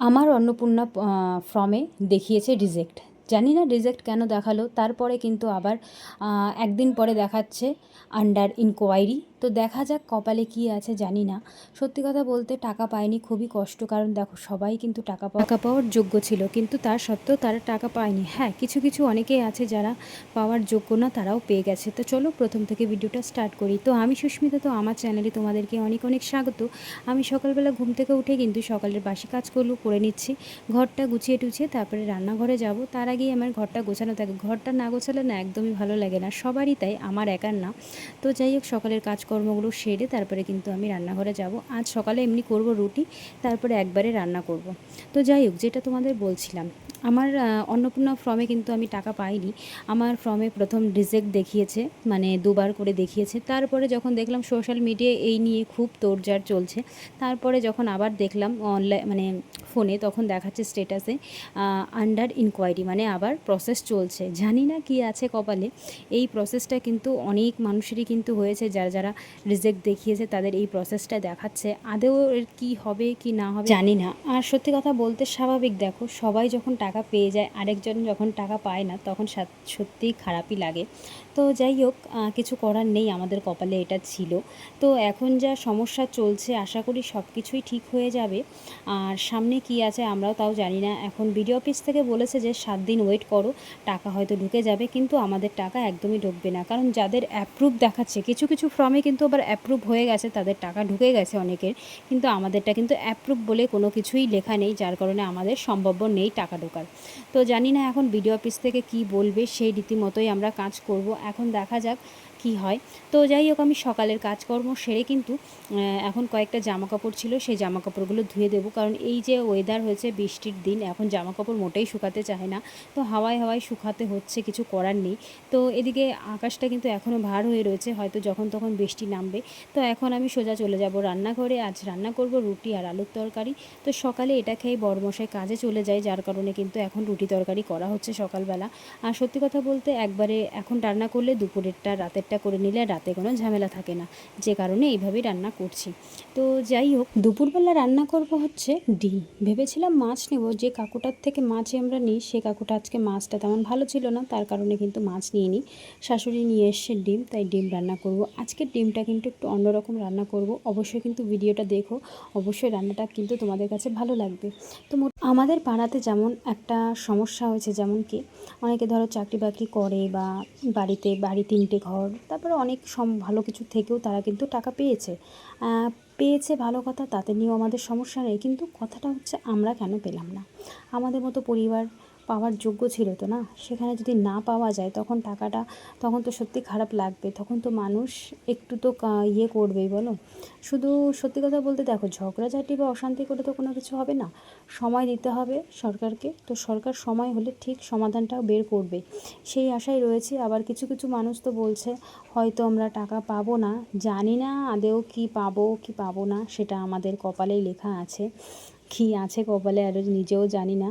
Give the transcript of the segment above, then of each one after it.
আমার অন্নপূর্ণা ফর্মে দেখিয়েছে রিজেক্ট। জানি না রিজেক্ট কেন দেখালো। তারপরে কিন্তু আবার একদিন পরে দেখাচ্ছে আন্ডার ইনকোয়ারি। তো দেখা যাক কপালে কী আছে জানি না। সত্যি কথা বলতে টাকা পায়নি, খুবই কষ্ট। কারণ দেখো সবাই কিন্তু টাকা পাওয়ার যোগ্য ছিল, কিন্তু তার সত্ত্বেও তারা টাকা পায়নি। হ্যাঁ, কিছু কিছু অনেকেই আছে যারা পাওয়ার যোগ্য না, তারাও পেয়ে গেছে। তো চলো প্রথম থেকে ভিডিওটা স্টার্ট করি। তো আমি সুস্মিতা, তো আমার চ্যানেলে তোমাদেরকে অনেক অনেক স্বাগত। আমি সকালবেলা ঘুম থেকে উঠে কিন্তু সকালের বাসি কাজগুলো করে নিচ্ছি, ঘরটা গুছিয়ে টুছিয়ে তারপরে রান্নাঘরে যাব। তার আগেই আমার ঘরটা গোছানো থাকে। ঘরটা না গোছালে না একদমই ভালো লাগে না, সবারই তাই, আমার একার না। তো যাই হোক, সকালের কাজকর্মগুলো সেরে তারপরে কিন্তু আমি রান্নাঘরে যাব। আজ সকালে এমনি করব রুটি, তারপরে একবারে রান্না করব। তো যাই হোক, যেটা তোমাদের বলছিলাম, আমার অন্নপূর্ণা ফর্মে কিন্তু আমি টাকা পাইনি। আমার ফর্মে প্রথম রিজেক্ট দেখিয়েছে, মানে দুবার করে দেখিয়েছে। তারপরে যখন দেখলাম সোশ্যাল মিডিয়ায় এই নিয়ে খুব তোড়জোড় চলছে, তারপরে যখন আবার দেখলাম অনলাইন মানে ফোনে, তখন দেখাচ্ছে স্টেটাসে আন্ডার ইনকোয়ারি, মানে আবার প্রসেস চলছে। জানি না কি আছে কপালে। এই প্রসেসটা কিন্তু অনেক মানুষেরই কিন্তু হয়েছে, যারা যারা রিজেক্ট দেখিয়েছে তাদের এই প্রসেসটা দেখাচ্ছে। আদৌ এর কী হবে কি না হবে জানি না। আর সত্যি কথা বলতে স্বাভাবিক, দেখো সবাই যখন টাকা পেয়ে যায়, আরেকজন যখন টাকা পায় না, তখন সত্যিই খারাপই লাগে। তো যাই হোক, কিছু করার নেই, আমাদের কপালে এটা ছিল। তো এখন যা সমস্যা চলছে, আশা করি সব কিছুই ঠিক হয়ে যাবে। আর সামনে কি আছে আমরাও তাও জানি না। এখন বিডিও অফিস থেকে বলেছে যে 7 দিন ওয়েট করো, টাকা হয়তো ঢুকে যাবে, কিন্তু আমাদের টাকা একদমই ঢুকবে না। কারণ যাদের অ্যাপ্রুভ দেখাচ্ছে, কিছু কিছু ফর্মে কিন্তু আবার অ্যাপ্রুভ হয়ে গেছে, তাদের টাকা ঢুকে গেছে অনেকের, কিন্তু আমাদেরটা কিন্তু অ্যাপ্রুভ বলে কোনো কিছুই লেখা নেই, যার কারণে আমাদের সম্ভাব্য নেই টাকা ঢোকার। তো জানি না এখন বিডিও অফিস থেকে কি বলবে, সেই রীতিমতোই আমরা কাজ করব। এখন দেখা যাক কি হয়। তো যাই হোক, আমি সকালের কাজকর্ম সেরে কিন্তু এখন কয়েকটা জামা কাপড় ছিল, সেই জামা কাপড়গুলো ধুয়ে দেবো। কারণ এই যে ওয়েদার হয়েছে, বৃষ্টির দিন, এখন জামা কাপড় মোটেই শুকাতে চায় না। তো হাওয়ায় হাওয়ায় শুকাতে হচ্ছে, কিছু করার নেই। তো এদিকে আকাশটা কিন্তু এখনও ভার হয়ে রয়েছে, হয়তো যখন তখন বৃষ্টি নামবে। তো এখন আমি সোজা চলে যাব রান্নাঘরে। আজ রান্না করব রুটি আর আলুর তরকারি। তো সকালে এটা খেয়ে বড়মশাই কাজে চলে যায়, যার কারণে কিন্তু এখন রুটি তরকারি করা হচ্ছে সকালবেলা। আর সত্যি কথা বলতে একবারে এখন রান্না করলে দুপুরেরটা রাতেরটা করে নিলে রাতে কোনো ঝামেলা থাকে না, যে কারণে এইভাবেই রান্না করছি। তো যাই হোক, দুপুরবেলা রান্না করব হচ্ছে ডিম। ভেবেছিলাম মাছ নেব, যে কাকুটার থেকে মাছ আমরা নিই, সে কাকুটা আজকে মাছটা তেমন ভালো ছিল না, তার কারণে কিন্তু মাছ নিয়ে নিই। শাশুড়ি নিয়ে এসছে ডিম, তাই ডিম রান্না করব। আজকের ডিমটা কিন্তু একটু অন্যরকম রান্না করব। অবশ্যই কিন্তু ভিডিওটা দেখো, অবশ্যই রান্নাটা কিন্তু তোমাদের কাছে ভালো লাগবে। তো আমাদের পাড়াতে যেমন একটা সমস্যা হয়েছে, যেমন কি অনেকে ধরো চাকরি বাকরি করে, বা বাড়ি 3টে ঘর, তারপরে অনেক ভালো কিছু থেকেও তারা কিন্তু টাকা পেয়েছে ভালো কথা, তাতে নিয়েও আমাদের সমস্যা নেই। কিন্তু কথাটা হচ্ছে আমরা কেন পেলাম না? আমাদের মতো পরিবার পাওয়ার যোগ্য ছিল তো না? সেখানে যদি না পাওয়া যায়, তখন টাকাটা, তখন তো সত্যি খারাপ লাগবে। তখন তো মানুষ একটু তো ইয়ে করবেই, বলো। শুধু সত্যি কথা বলতে দেখো, ঝগড়াঝাটি বা অশান্তি করে তো কোনো কিছু হবে না। সময় দিতে হবে সরকারকে, তো সরকার সময় হলে ঠিক সমাধানটাও বের করবে, সেই আশায় রয়েছে। আবার কিছু কিছু মানুষ তো বলছে হয়তো আমরা টাকা পাবো না। জানি না আদেও কি পাবো কি পাবো না, সেটা আমাদের কপালেই লেখা আছে। কী আছে কপালে আরও নিজেও জানি না।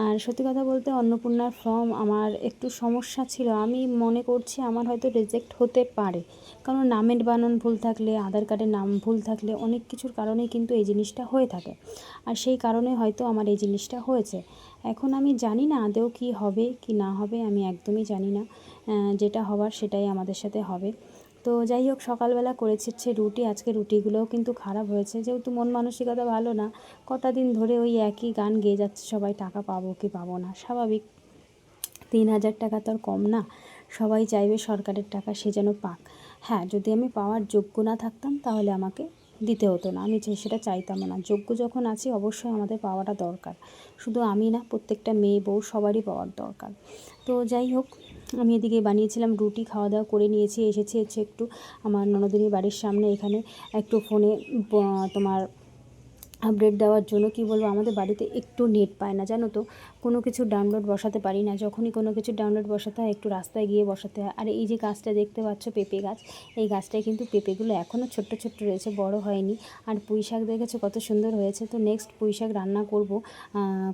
আর সত্যি কথা বলতে অন্নপূর্ণার ফর্ম আমার একটু সমস্যা ছিল। আমি মনে করছি আমার হয়তো রিজেক্ট হতে পারে, কারণ নামের বানান ভুল থাকলে, আধার কার্ডের নাম ভুল থাকলে, অনেক কিছুর কারণেই কিন্তু এই জিনিসটা হয়ে থাকে। আর সেই কারণে হয়তো আমার এই জিনিসটা হয়েছে। এখন আমি জানি না আদৌ কী হবে কি না হবে, আমি একদমই জানি না। যেটা হবার সেটাই আমাদের সাথে হবে। তো যাই হোক, সকালবেলা করেছি হচ্ছে রুটি। আজকে রুটিগুলোও কিন্তু খারাপ হয়েছে, যেহেতু মন মানসিকতা ভালো না। কটা দিন ধরে ওই একই গান গেয়ে যাচ্ছে সবাই, টাকা পাবো কি পাবো না। স্বাভাবিক, 3,000 টাকা তো আর কম না। সবাই চাইবে সরকারের টাকা সে যেন পাক। হ্যাঁ, যদি আমি পাওয়ার যোগ্য না থাকতাম তাহলে আমাকে দিতে হতো না, আমি সেটা চাইতামও না। যোগ্য যখন আছি, অবশ্যই আমাদের পাওয়াটা দরকার। শুধু আমি না, প্রত্যেকটা মেয়ে বউ সবারই পাওয়ার দরকার। তো যাই হোক, আমি এদিকে বানিয়েছিলাম রুটি, খাওয়া দাওয়া করে নিয়েছি। এসেছি হচ্ছে একটু আমার ননদিনীর বাড়ির সামনে, এখানে একটু ফোনে তোমার আপডেট দেওয়ার জন্য। কি বলবো, আমাদের বাড়িতে একটু নেট পায় না, জানো তো। কোনো কিছু ডাউনলোড বসাতে পারি না। যখনই কোনো কিছু ডাউনলোড বসাতে হয়, একটু রাস্তায় গিয়ে বসাতে হয়। আর এই যে গাছটা দেখতে পাচ্ছ, পেঁপে গাছ, এই গাছটায় কিন্তু পেঁপেগুলো এখনও ছোট্ট ছোট্ট রয়েছে, বড় হয়নি। আর পুঁই শাক দেখেছো কত সুন্দর হয়েছে। তো নেক্সট পুঁই শাক রান্না করব,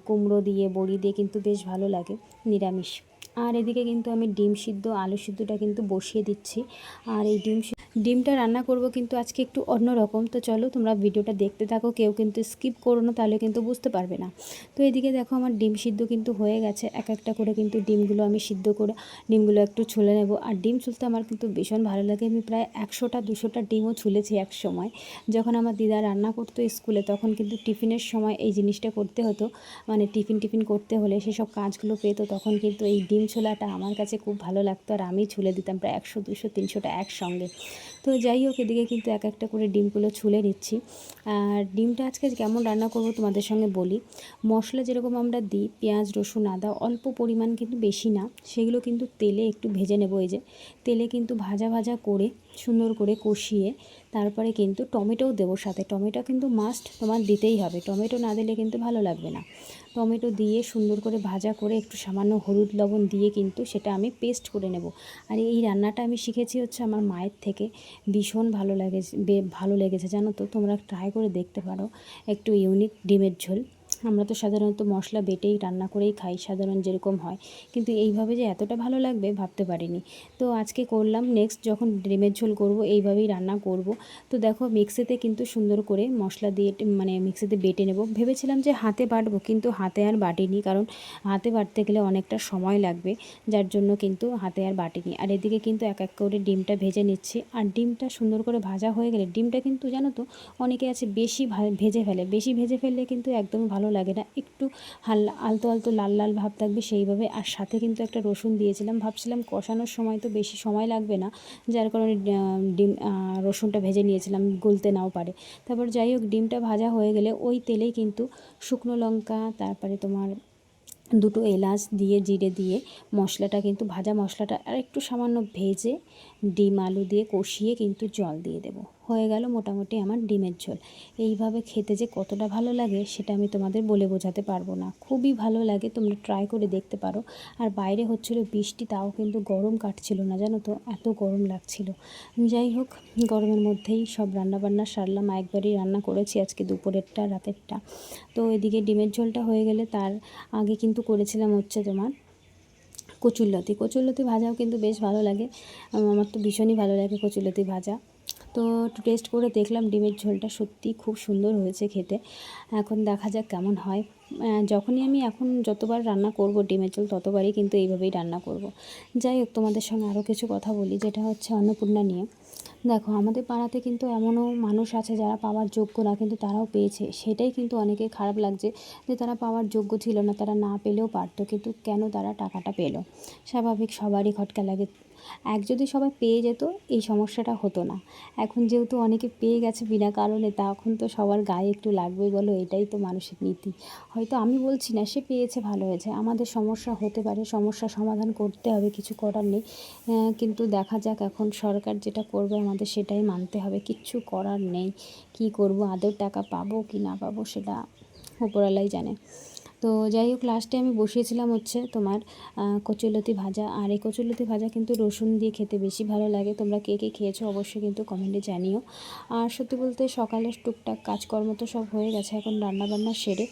কুমড়ো দিয়ে, বড়ি দিয়ে, কিন্তু বেশ ভালো লাগে, নিরামিষ। আর এদিকে কিন্তু আমি ডিম সিদ্ধ, আলু সিদ্ধটা কিন্তু বসিয়ে দিচ্ছি। আর এই ডিমটা রান্না করব কিন্তু আজকে একটু অন্যরকম। তো চলো তোমরা ভিডিওটা দেখতে থাকো, কেউ কিন্তু স্কিপ করো না, তাহলে কিন্তু বুঝতে পারবে না। তো এদিকে দেখো আমার ডিম সিদ্ধ কিন্তু হয়ে গেছে। এক একটা করে কিন্তু ডিমগুলো আমি সিদ্ধ করে ডিমগুলো একটু ছুলে নেব। আর ডিম ছুলতে আমার কিন্তু ভীষণ ভালো লাগে। আমি প্রায় 100টা 200টা ডিমও ছুলেছি এক সময়, যখন আমার দিদা রান্না করতো স্কুলে, তখন কিন্তু টিফিনের সময় এই জিনিসটা করতে হতো। মানে টিফিন করতে হলে সেসব কাজগুলো পেতো, তখন কিন্তু এই ডিম ছোলাটা আমার কাছে খুব ভালো লাগতো। আর আমি ছুলে দিতাম প্রায় 100 200 300টা একসঙ্গে। তো যাই হোক, এদিকে কিন্তু এক একটা করে ডিমগুলো ছুলে নিচ্ছি। আর ডিমটা আজকে কেমন রান্না করব তোমাদের সঙ্গে বলি। মশলা যেরকম আমরা দিই, পেঁয়াজ রসুন আদা অল্প পরিমাণ, কিন্তু বেশি না, সেগুলো কিন্তু তেলে একটু ভেজে নেব। এই যে তেলে কিন্তু ভাজা ভাজা করে সুন্দর করে কষিয়ে তারপরে কিন্তু টমেটোও দেবো সাথে। টমেটো কিন্তু মাস্ট তোমার দিতেই হবে, টমেটো না দিলে কিন্তু ভালো লাগবে না। টমেটো দিয়ে সুন্দর করে ভাজা করে একটু সামান্য হলুদ লবণ দিয়ে কিন্তু সেটা আমি পেস্ট করে নেব। আর এই রান্নাটা আমি শিখেছি হচ্ছে আমার মায়ের থেকে। ভীষণ ভালো লেগেছে জানো তো। তোমরা ট্রাই করে দেখতে পারো। একটু ইউনিক ডিমের ঝোল। আমরা তো সাধারণত মশলা বেটেই রান্না করেই খাই, সাধারণ যেরকম হয়, কিন্তু এইভাবে যে এতটা ভালো লাগবে ভাবতে পারিনি। তো আজকে করলাম। নেক্সট যখন ডিমের ঝোল করব এইভাবেই রান্না করব। তো দেখো মিক্সিতে কিন্তু সুন্দর করে মশলা দিয়ে মানে মিক্সিতে বেটে নেব। ভেবেছিলাম যে হাতে বাটবো, কিন্তু হাতে আর বাটিনি, কারণ হাতে বাটতে গেলে অনেকটা সময় লাগবে, যার জন্য কিন্তু হাতে আর বাটিনি। আর এদিকে কিন্তু এক এক করে ডিমটা ভেজে নিচ্ছি। আর ডিমটা সুন্দর করে ভাজা হয়ে গেলে, ডিমটা কিন্তু জানো তো অনেকে আছে বেশি ভেজে ফেলে, বেশি ভেজে ফেললে কিন্তু একদমই ভালো লাগে না। একটু আলতো আলতো লাল লাল ভাব থাকবে সেইভাবে। আর সাথে কিন্তু একটা রসুন দিয়েছিলাম, ভাবছিলাম কষানোর সময় তো বেশি সময় লাগবে না, যার কারণে ডিম রসুনটা ভেজে নিয়েছিলাম, গলতে নাও পারে। তারপর যাই হোক, ডিমটা ভাজা হয়ে গেলে ওই তেলেই কিন্তু শুকনো লঙ্কা, তারপরে তোমার 2টো এলাচ দিয়ে জিরে দিয়ে মশলাটা কিন্তু ভাজা মশলাটা আর একটু সামান্য ভেজে ডিম আলু দিয়ে কষিয়ে কিন্তু জল দিয়ে দেবো। হয়ে গেল মোটামুটি আমার ডিমের ঝোল। এইভাবে খেতে যে কতটা ভালো লাগে সেটা আমি তোমাদের বলে বোঝাতে পারবো না। খুবই ভালো লাগে, তোমরা ট্রাই করে দেখতে পারো। আর বাইরে হচ্ছিল বৃষ্টি, তাও কিন্তু গরম কাটছিল না জানো তো, এত গরম লাগছিল। যাই হোক, গরমের মধ্যেই সব রান্নাবান্না সারলাম। একবারই রান্না করেছি আজকে, দুপুরেরটা রাতেরটা। তো এদিকে ডিমের ঝোলটা হয়ে গেলে তার আগে কিন্তু করেছিলাম হচ্ছে তোমার কচুরলতি ভাজাও কিন্তু বেশ ভালো লাগে। আমার তো ভীষণই ভালো লাগে কচুরলতি ভাজা। তো একটু টেস্ট করে দেখলাম, ডিমের ঝোলটা সত্যিই খুব সুন্দর হয়েছে খেতে। এখন দেখা যাক কেমন হয়। যখনই আমি এখন যতবার রান্না করব ডিমের ঝোল, ততবারই কিন্তু এইভাবেই রান্না করব। যাই হোক, তোমাদের সঙ্গে আরও কিছু কথা বলি, যেটা হচ্ছে অন্নপূর্ণা নিয়ে। দেখো আমাদের পাড়াতে কিন্তু এমনও মানুষ আছে যারা পাওয়ার যোগ্য না, কিন্তু তারাও পেয়েছে। সেটাই কিন্তু অনেকের খারাপ লাগছে, যে তারা পাওয়ার যোগ্য ছিল না, তারা না পেলেও পারতো, কিন্তু কেন তারা টাকাটা পেলো। স্বাভাবিক, সবারই খটকা লাগে। যদি সবাই পেয়ে যেত এই সমস্যাটা হতো না। এখন যেহেতু অনেকে পেয়ে গেছে বিনা কারণে, তখন তো সবার গায়ে একটু লাগবেই বলো, এটাই তো মানুষের নীতি। হয়তো আমি বলছি না সে পেয়েছে ভালো হয়েছে, আমাদের সমস্যা হতে পারে, সমস্যার সমাধান করতে হবে, কিছু করার নেই। কিন্তু দেখা যাক এখন সরকার যেটা করবে আমাদের সেটাই মানতে হবে, কিচ্ছু করার নেই। কি করব, আদৌ টাকা পাবো কি না পাবো সেটা উপরওয়ালাই জানে। তো যাই হোক, লাস্টে আমি বসিয়েছিলাম হচ্ছে তোমার কচুরলতি ভাজা। আর এই কচুরলতি ভাজা কিন্তু রসুন দিয়ে খেতে বেশি ভালো লাগে। তোমরা কে কে খেয়েছো অবশ্যই কিন্তু কমেন্টে জানিও। আর সত্যি বলতে সকালের টুকটাক কাজকর্ম তো সব হয়ে গেছে, এখন রান্নাবান্না সেরে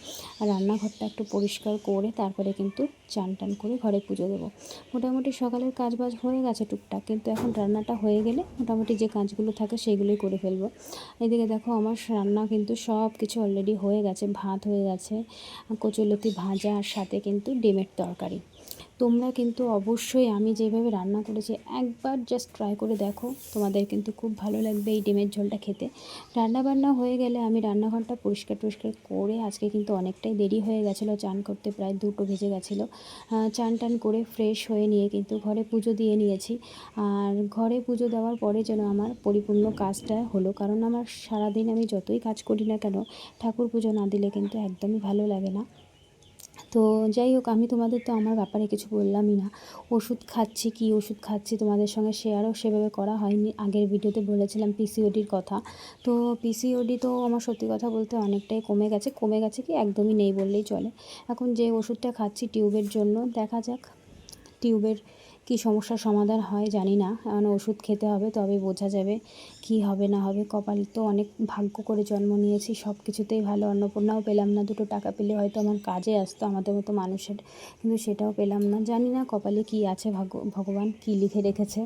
রান্নাঘরটা একটু পরিষ্কার করে তারপরে কিন্তু চান টান করে ঘরে পুজো দেবো। মোটামুটি সকালের কাজবাজ হয়ে গেছে টুকটাক, কিন্তু এখন রান্নাটা হয়ে গেলে মোটামুটি যে কাজগুলো থাকে সেগুলোই করে ফেলবো। এদিকে দেখো আমার রান্না কিন্তু সব কিছু অলরেডি হয়ে গেছে। ভাত হয়ে গেছে, কচুরলতি ভাজা, আর সাথে কিন্তু ডিমের তরকারি। তোমরা কিন্তু অবশ্যই আমি যেভাবে রান্না করেছি একবার জাস্ট ট্রাই করে দেখো, তোমাদের কিন্তু খুব ভালো লাগবে এই ডিমের ঝোলটা খেতে। রান্নাবান্না হয়ে গেলে আমি রান্নাঘরটা পরিষ্কার করে, আজকে কিন্তু অনেকটাই দেরি হয়ে গেছিলো, চান করতে প্রায় 2টো বেজে গেছিলো। চান টান করে ফ্রেশ হয়ে নিয়ে কিন্তু ঘরে পুজো দিয়ে নিয়েছি। আর ঘরে পুজো দেওয়ার পরে যেন আমার পরিপূর্ণ কাজটা হলো, কারণ আমার সারাদিন আমি যতই কাজ করি না কেন, ঠাকুর পুজো না দিলে কিন্তু একদমই ভালো লাগে না। তো যাই হোক, আমি তোমাদের তো আমার ব্যাপারে কিছু বললামই না। ওষুধ খাচ্ছি, কী ওষুধ খাচ্ছি তোমাদের সঙ্গে শেয়ারও সেভাবে করা হয়নি। আগের ভিডিওতে বলেছিলাম পিসিওডির কথা। তো পিসিওডি তো আমার সত্যি কথা বলতে অনেকটাই কমে গেছে কি একদমই নেই বললেই চলে। এখন যে ওষুধটা খাচ্ছি টিউবের জন্য, দেখা যাক টিউবের কী সমস্যার সমাধান হয় জানি না। এখন ওষুধ খেতে হবে, তবে বোঝা যাবে কি হবে না হবে। কপাল তো অনেক ভাগ্য করে জন্ম নিয়েছি, সব কিছুতেই ভালো। অন্নপূর্ণাও পেলাম না, 2টো টাকা পেলে হয়তো আমার কাজে আসতো আমাদের মতো মানুষের, কিন্তু সেটাও পেলাম না। জানি না কপালে কি আছে, ভগবান কি লিখে রেখেছে।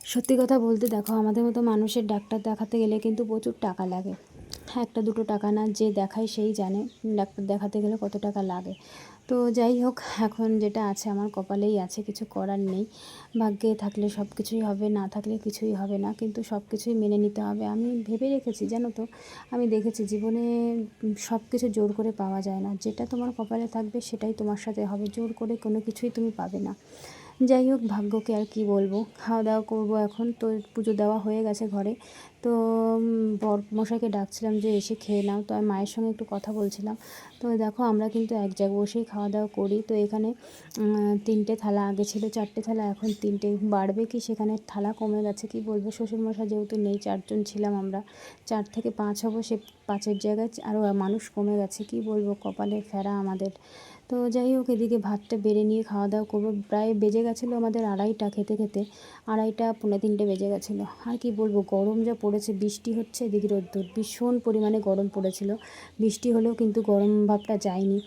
সত্যি কথা বলতে দেখো, আমাদের মতো মানুষের ডাক্তার দেখাতে গেলে কিন্তু প্রচুর টাকা লাগে। একটা দুটো টাকা না, যে দেখায় সেই জানে ডাক্তার দেখাতে গেলে কত টাকা লাগে। তো যাই হোক, এখন যেটা আছে আমার কপালেই আছে, কিছু করার নেই। ভাগ্যে থাকলে সব কিছুই হবে, না থাকলে কিছুই হবে না, কিন্তু সব কিছুই মেনে নিতে হবে। আমি ভেবে রেখেছি, জানো তো, আমি দেখেছি জীবনে সব কিছু জোর করে পাওয়া যায় না। যেটা তোমার কপালে থাকবে সেটাই তোমার সাথে হবে, জোর করে কোনো কিছুই তুমি পাবে না। যাই হোক, ভাগ্যকে আর কি বলবো। খাওয়া দাওয়া করবো এখন, তো পুজো দেওয়া হয়ে গেছে ঘরে। তো বর মশাইকে ডাকছিলাম যে এসে খেয়ে নাও, তো আমি মায়ের সঙ্গে একটু কথা বলছিলাম। তো দেখো, আমরা কিন্তু এক জায়গায় বসেই খাওয়া দাওয়া করি। তো এখানে 3টে থালা, আগে ছিল 4টে থালা, এখন 3টে। বাড়বে কি, সেখানে থালা কমে গেছে, কি বলবো। শ্বশুরমশাই যেহেতু নেই, 4জন ছিলাম আমরা, 4 থেকে 5 হবো, সে 5-এর জায়গায় আরও মানুষ কমে গেছে, কি বলবো, কপালের ফেরা আমাদের। তো যাই হোক, এদিকে ভাতটা বেড়ে নিয়ে খাওয়া দাওয়া করবো। প্রায় বেজে গেছিলো আমাদের 2:30 খেতে খেতে, 2:30 পৌনে 3টে বেজে গেছিলো। আর কি বলবো, গরম যা পড়েছে, বৃষ্টি হচ্ছে, এদিকে রোদ্দুর, ভীষণ পরিমাণে গরম পড়েছিল। বৃষ্টি হলেও কিন্তু গরম ভাবটা যায়নি।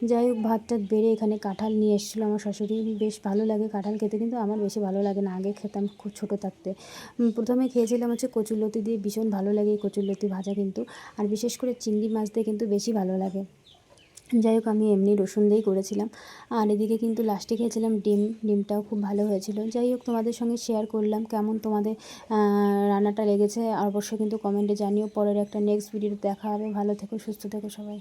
যাই হোক, ভাতটা বেড়ে এখানে কাঁঠাল নিয়ে এসেছিলো আমার শাশুড়ি। বেশ ভালো লাগে কাঁঠাল খেতে, কিন্তু আমার বেশি ভালো লাগে না, আগে খেতাম খুব ছোটো থাকতে। প্রথমে খেয়েছিলাম হচ্ছে কচুরলতি দিয়ে, ভীষণ ভালো লাগে এই কচুরলতি ভাজা কিন্তু। আর বিশেষ করে চিংড়ি মাছ দিয়ে কিন্তু বেশি ভালো লাগে। যাই হোক, আমি এমনি রসুন দিয়েই করেছিলাম। আর এদিকে কিন্তু লাস্টে খেয়েছিলাম ডিমটাও খুব ভালো হয়েছিল। যাই হোক, তোমাদের সঙ্গে শেয়ার করলাম কেমন তোমাদের রান্নাটা লেগেছে, আর অবশ্যই কিন্তু কমেন্টে জানিও। পরের একটা নেক্সট ভিডিওতে দেখা হবে। ভালো থেকো, সুস্থ থেকো সবাই।